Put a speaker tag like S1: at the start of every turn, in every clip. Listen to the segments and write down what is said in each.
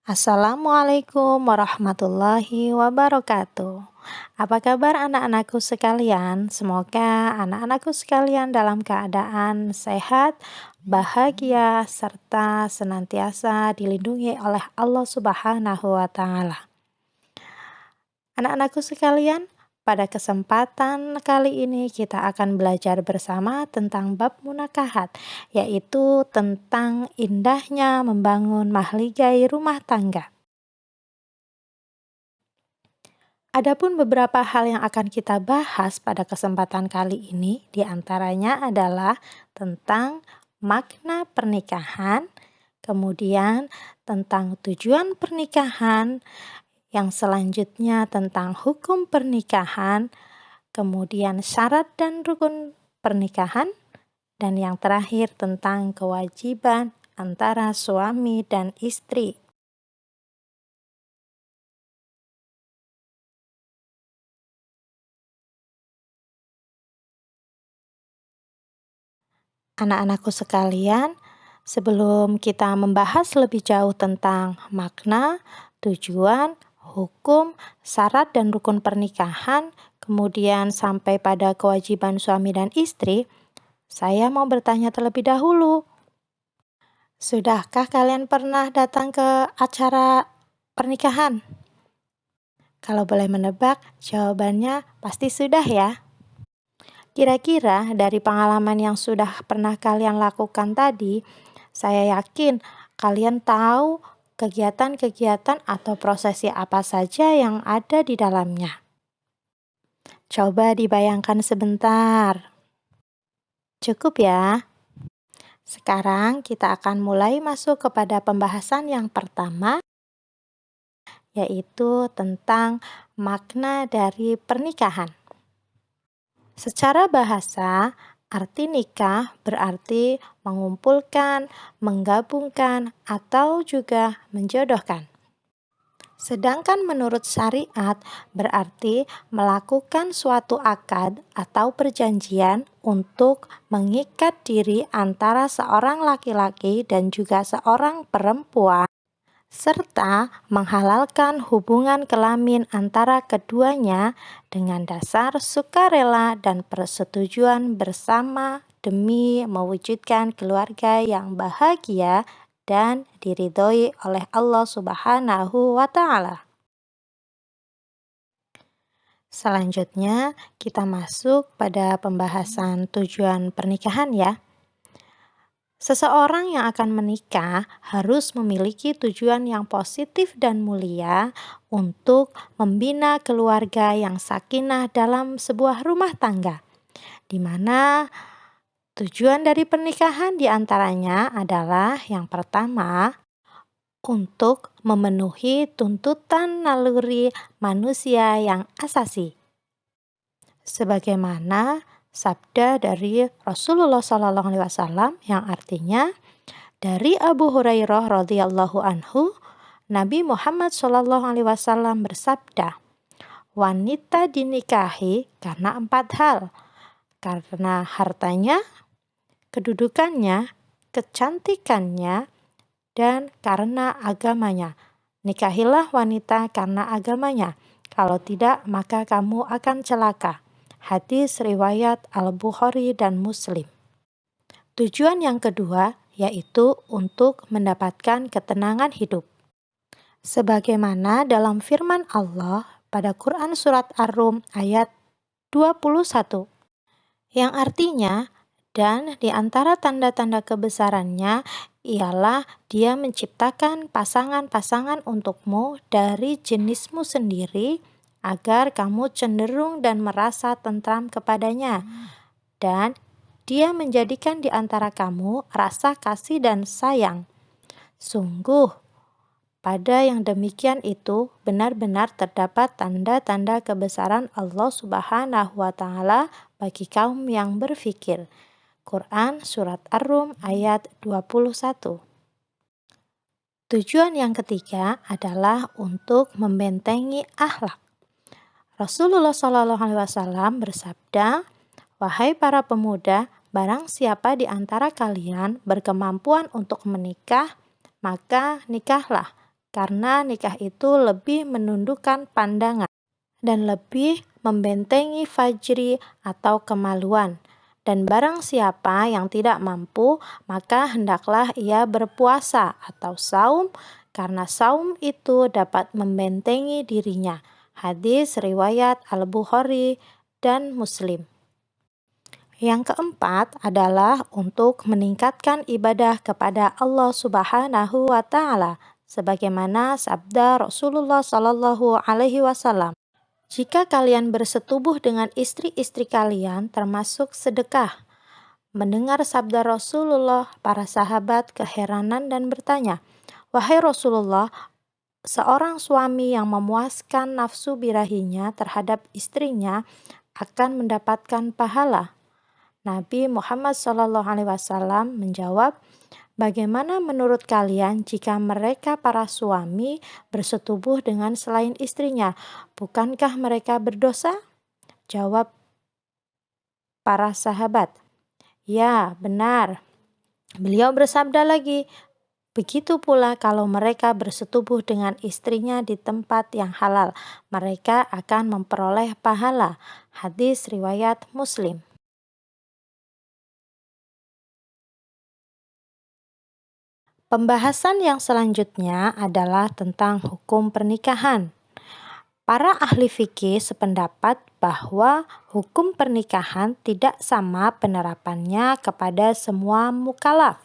S1: Assalamualaikum warahmatullahi wabarakatuh. Apa kabar anak-anakku sekalian? Semoga anak-anakku sekalian dalam keadaan sehat, bahagia, serta senantiasa dilindungi oleh Allah Subhanahu wa Ta'ala. Anak-anakku sekalian, pada kesempatan kali ini kita akan belajar bersama tentang bab munakahat, yaitu tentang indahnya membangun mahligai rumah tangga. Adapun beberapa hal yang akan kita bahas pada kesempatan kali ini, diantaranya adalah tentang makna pernikahan, kemudian tentang tujuan pernikahan, yang selanjutnya tentang hukum pernikahan, kemudian syarat dan rukun pernikahan, dan yang terakhir tentang kewajiban antara suami dan istri. Anak-anakku sekalian, sebelum kita membahas lebih jauh tentang makna, tujuan, hukum, syarat dan rukun pernikahan, kemudian sampai pada kewajiban suami dan istri, saya mau bertanya terlebih dahulu. Sudahkah kalian pernah datang ke acara pernikahan? Kalau boleh menebak, jawabannya pasti sudah ya. Kira-kira dari pengalaman yang sudah pernah kalian lakukan tadi, saya yakin kalian tahu kegiatan-kegiatan atau prosesi apa saja yang ada di dalamnya. Coba dibayangkan sebentar. Cukup ya? Sekarang kita akan mulai masuk kepada pembahasan yang pertama, yaitu tentang makna dari pernikahan. Secara bahasa, arti nikah berarti mengumpulkan, menggabungkan, atau juga menjodohkan. Sedangkan menurut syariat berarti melakukan suatu akad atau perjanjian untuk mengikat diri antara seorang laki-laki dan juga seorang perempuan, serta menghalalkan hubungan kelamin antara keduanya dengan dasar sukarela dan persetujuan bersama demi mewujudkan keluarga yang bahagia dan diridhoi oleh Allah Subhanahu wa Ta'ala. Selanjutnya, kita masuk pada pembahasan tujuan pernikahan ya. Seseorang yang akan menikah harus memiliki tujuan yang positif dan mulia untuk membina keluarga yang sakinah dalam sebuah rumah tangga, di mana tujuan dari pernikahan diantaranya adalah yang pertama, untuk memenuhi tuntutan naluri manusia yang asasi. Sebagaimana sabda dari Rasulullah SAW yang artinya, dari Abu Hurairah radhiyallahu anhu, Nabi Muhammad SAW bersabda, wanita dinikahi karena 4 hal, karena hartanya, kedudukannya, kecantikannya, dan karena agamanya. Nikahilah wanita karena agamanya, kalau tidak maka kamu akan celaka. Hadis riwayat Al-Bukhari dan Muslim. Tujuan yang kedua yaitu untuk mendapatkan ketenangan hidup. Sebagaimana dalam firman Allah pada Quran Surat Ar-Rum ayat 21, yang artinya, dan di antara tanda-tanda kebesarannya ialah Dia menciptakan pasangan-pasangan untukmu dari jenismu sendiri, agar kamu cenderung dan merasa tentram kepadanya, dan Dia menjadikan di antara kamu rasa kasih dan sayang. Sungguh, pada yang demikian itu benar-benar terdapat tanda-tanda kebesaran Allah Subhanahu wa Ta'ala bagi kaum yang berfikir. Quran Surat Ar-Rum ayat 21. Tujuan yang ketiga adalah untuk membentengi akhlak. Rasulullah SAW bersabda, wahai para pemuda, barang siapa di antara kalian berkemampuan untuk menikah, maka nikahlah, karena nikah itu lebih menundukkan pandangan dan lebih membentengi fajri atau kemaluan. Dan barang siapa yang tidak mampu, maka hendaklah ia berpuasa atau saum, karena saum itu dapat membentengi dirinya. Hadis riwayat Al-Bukhari dan Muslim. Yang keempat adalah untuk meningkatkan ibadah kepada Allah Subhanahu wa Ta'ala, sebagaimana sabda Rasulullah Shallallahu Alaihi Wasallam. Jika kalian bersetubuh dengan istri-istri kalian, termasuk sedekah. Mendengar sabda Rasulullah, para sahabat keheranan dan bertanya, "Wahai Rasulullah, seorang suami yang memuaskan nafsu birahinya terhadap istrinya akan mendapatkan pahala?" Nabi Muhammad SAW menjawab, "Bagaimana menurut kalian jika mereka para suami bersetubuh dengan selain istrinya? Bukankah mereka berdosa?" Jawab para sahabat, "Ya, benar." Beliau bersabda lagi, "Begitu pula kalau mereka bersetubuh dengan istrinya di tempat yang halal, mereka akan memperoleh pahala." Hadis riwayat Muslim. Pembahasan yang selanjutnya adalah tentang hukum pernikahan. Para ahli fikih sependapat bahwa hukum pernikahan tidak sama penerapannya kepada semua mukallaf,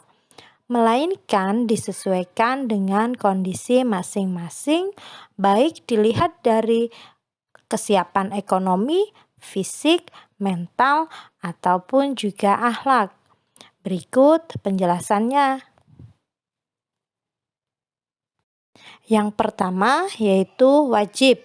S1: melainkan disesuaikan dengan kondisi masing-masing, baik dilihat dari kesiapan ekonomi, fisik, mental, ataupun juga akhlak. Berikut penjelasannya. Yang pertama yaitu wajib.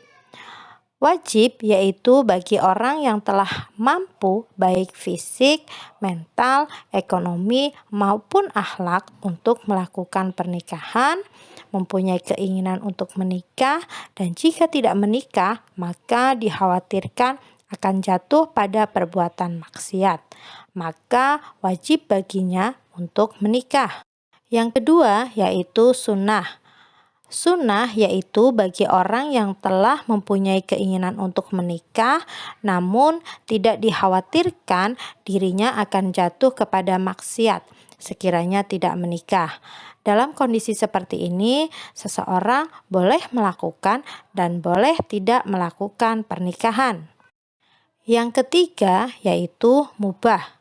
S1: Wajib yaitu bagi orang yang telah mampu baik fisik, mental, ekonomi maupun akhlak untuk melakukan pernikahan, mempunyai keinginan untuk menikah, dan jika tidak menikah maka dikhawatirkan akan jatuh pada perbuatan maksiat, maka wajib baginya untuk menikah. Yang kedua yaitu sunnah. Sunnah yaitu bagi orang yang telah mempunyai keinginan untuk menikah, namun tidak dikhawatirkan dirinya akan jatuh kepada maksiat sekiranya tidak menikah. Dalam kondisi seperti ini, seseorang boleh melakukan dan boleh tidak melakukan pernikahan. Yang ketiga yaitu mubah.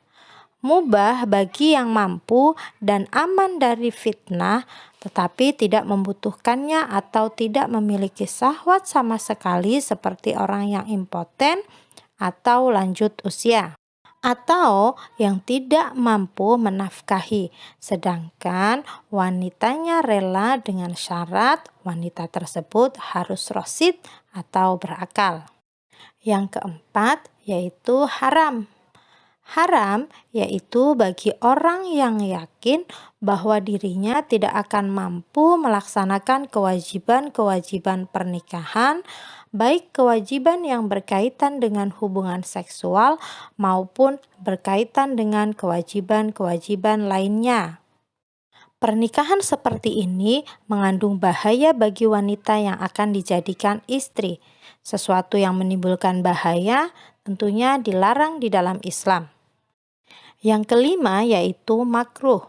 S1: Mubah bagi yang mampu dan aman dari fitnah, tetapi tidak membutuhkannya atau tidak memiliki syahwat sama sekali seperti orang yang impoten atau lanjut usia, atau yang tidak mampu menafkahi, sedangkan wanitanya rela dengan syarat wanita tersebut harus rasyid atau berakal. Yang keempat yaitu haram. Haram yaitu bagi orang yang yakin bahwa dirinya tidak akan mampu melaksanakan kewajiban-kewajiban pernikahan, baik kewajiban yang berkaitan dengan hubungan seksual maupun berkaitan dengan kewajiban-kewajiban lainnya. Pernikahan seperti ini mengandung bahaya bagi wanita yang akan dijadikan istri. Sesuatu yang menimbulkan bahaya tentunya dilarang di dalam Islam. Yang kelima yaitu makruh.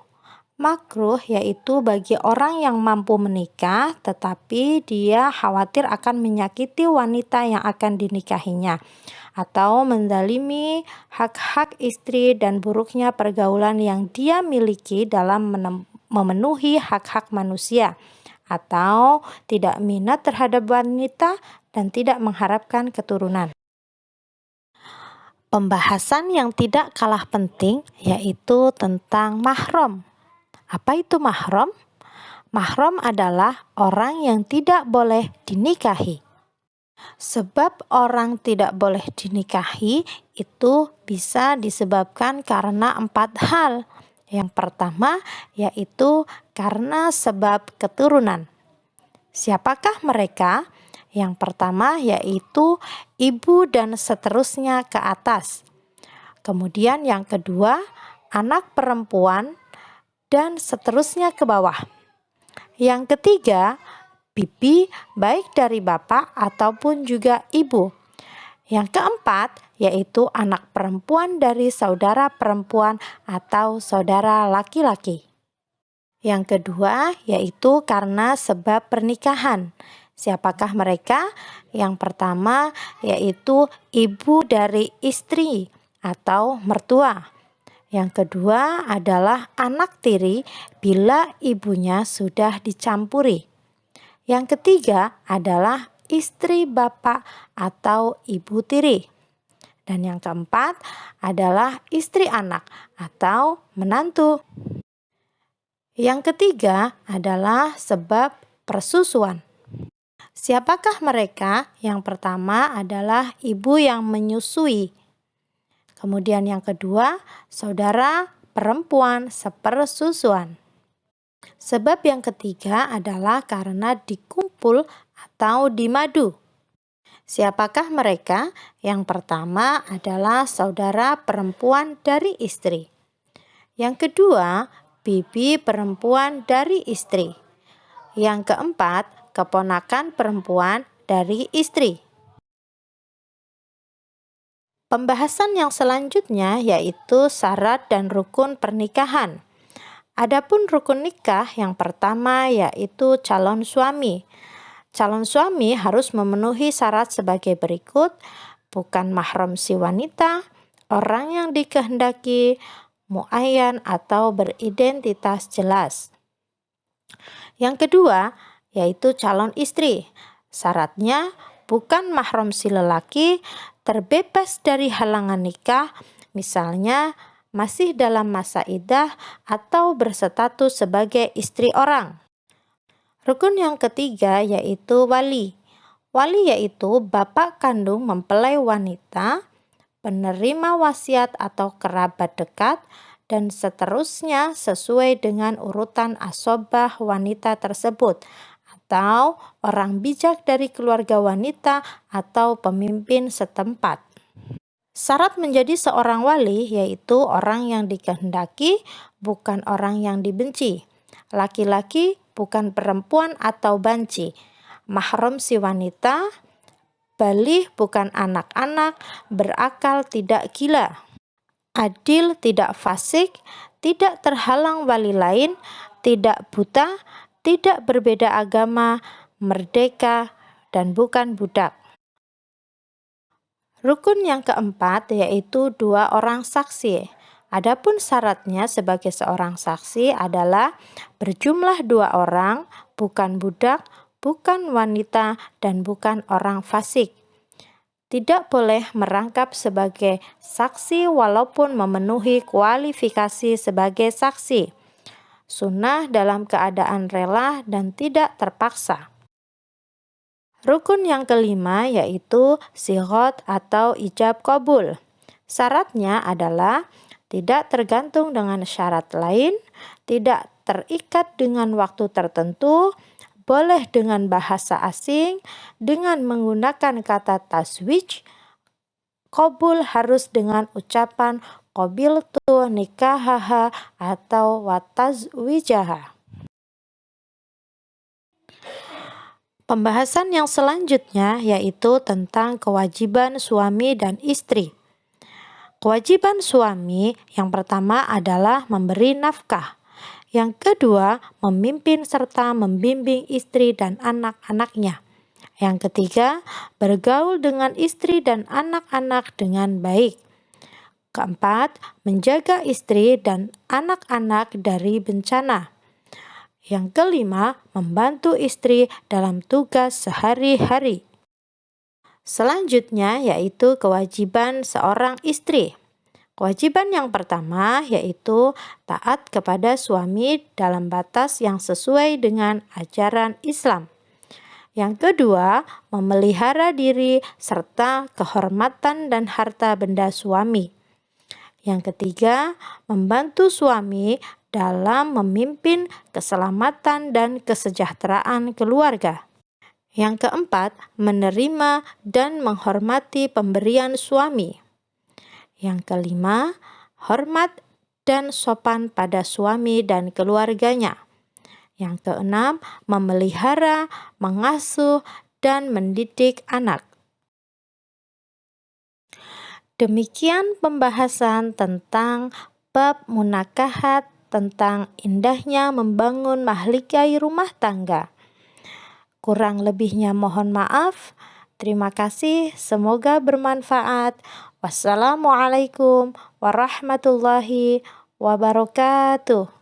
S1: Makruh yaitu bagi orang yang mampu menikah tetapi dia khawatir akan menyakiti wanita yang akan dinikahinya, atau menzalimi hak-hak istri dan buruknya pergaulan yang dia miliki dalam memenuhi hak-hak manusia, atau tidak minat terhadap wanita dan tidak mengharapkan keturunan. Pembahasan yang tidak kalah penting yaitu tentang mahram. Apa itu mahram? Mahram adalah orang yang tidak boleh dinikahi. Sebab orang tidak boleh dinikahi itu bisa disebabkan karena 4 hal. Yang pertama yaitu karena sebab keturunan. Siapakah mereka? Yang pertama yaitu ibu dan seterusnya ke atas. Kemudian yang kedua, anak perempuan dan seterusnya ke bawah. Yang ketiga, bibi baik dari bapak ataupun juga ibu. Yang keempat, yaitu anak perempuan dari saudara perempuan atau saudara laki-laki. Yang kedua, yaitu karena sebab pernikahan. Siapakah mereka? Yang pertama, yaitu ibu dari istri atau mertua. Yang kedua adalah anak tiri bila ibunya sudah dicampuri. Yang ketiga adalah istri bapak atau ibu tiri. Dan yang keempat adalah istri anak atau menantu. Yang ketiga adalah sebab persusuan. Siapakah mereka? Yang pertama adalah ibu yang menyusui. Kemudian yang kedua, saudara perempuan sepersusuan. Sebab yang ketiga adalah karena dikumpul atau dimadu. Siapakah mereka? Yang pertama adalah saudara perempuan dari istri. Yang kedua, bibi perempuan dari istri. Yang keempat, keponakan perempuan dari istri. Pembahasan yang selanjutnya yaitu syarat dan rukun pernikahan. Adapun rukun nikah yang pertama yaitu calon suami. Calon suami harus memenuhi syarat sebagai berikut: bukan mahram si wanita, orang yang dikehendaki, muayyan atau beridentitas jelas. Yang kedua yaitu calon istri. Syaratnya bukan mahram si lelaki, terbebas dari halangan nikah, misalnya masih dalam masa iddah atau berstatus sebagai istri orang. Rukun yang ketiga yaitu wali. Wali yaitu bapak kandung mempelai wanita, penerima wasiat atau kerabat dekat, dan seterusnya sesuai dengan urutan asobah wanita tersebut, atau orang bijak dari keluarga wanita atau pemimpin setempat. Syarat menjadi seorang wali yaitu orang yang dikehendaki, bukan orang yang dibenci. Laki-laki, bukan perempuan atau banci. Mahram si wanita, balih bukan anak-anak, berakal tidak gila. Adil tidak fasik, tidak terhalang wali lain, tidak buta, tidak berbeda agama, merdeka, dan bukan budak. Rukun yang keempat yaitu 2 orang saksi. Adapun syaratnya sebagai seorang saksi adalah berjumlah 2 orang, bukan budak, bukan wanita, dan bukan orang fasik. Tidak boleh merangkap sebagai saksi walaupun memenuhi kualifikasi sebagai saksi. Sunnah dalam keadaan rela dan tidak terpaksa. Rukun yang kelima yaitu sighot atau ijab qabul. Syaratnya adalah tidak tergantung dengan syarat lain, tidak terikat dengan waktu tertentu, boleh dengan bahasa asing, dengan menggunakan kata taswij. Qabul harus dengan ucapan qabiltu nikahaha atau watazwijaha. Pembahasan yang selanjutnya yaitu tentang kewajiban suami dan istri. Kewajiban suami yang pertama adalah memberi nafkah. Yang kedua, memimpin serta membimbing istri dan anak-anaknya. Yang ketiga, bergaul dengan istri dan anak-anak dengan baik. Keempat, menjaga istri dan anak-anak dari bencana. Yang kelima, membantu istri dalam tugas sehari-hari. Selanjutnya yaitu kewajiban seorang istri. Kewajiban yang pertama yaitu taat kepada suami dalam batas yang sesuai dengan ajaran Islam. Yang kedua, memelihara diri serta kehormatan dan harta benda suami. Yang ketiga, membantu suami dalam memimpin keselamatan dan kesejahteraan keluarga. Yang keempat, menerima dan menghormati pemberian suami. Yang kelima, hormat dan sopan pada suami dan keluarganya. Yang keenam, memelihara, mengasuh, dan mendidik anak. Demikian pembahasan tentang bab munakahat, tentang indahnya membangun mahligai rumah tangga. Kurang lebihnya mohon maaf. Terima kasih, semoga bermanfaat. Wassalamualaikum warahmatullahi wabarakatuh.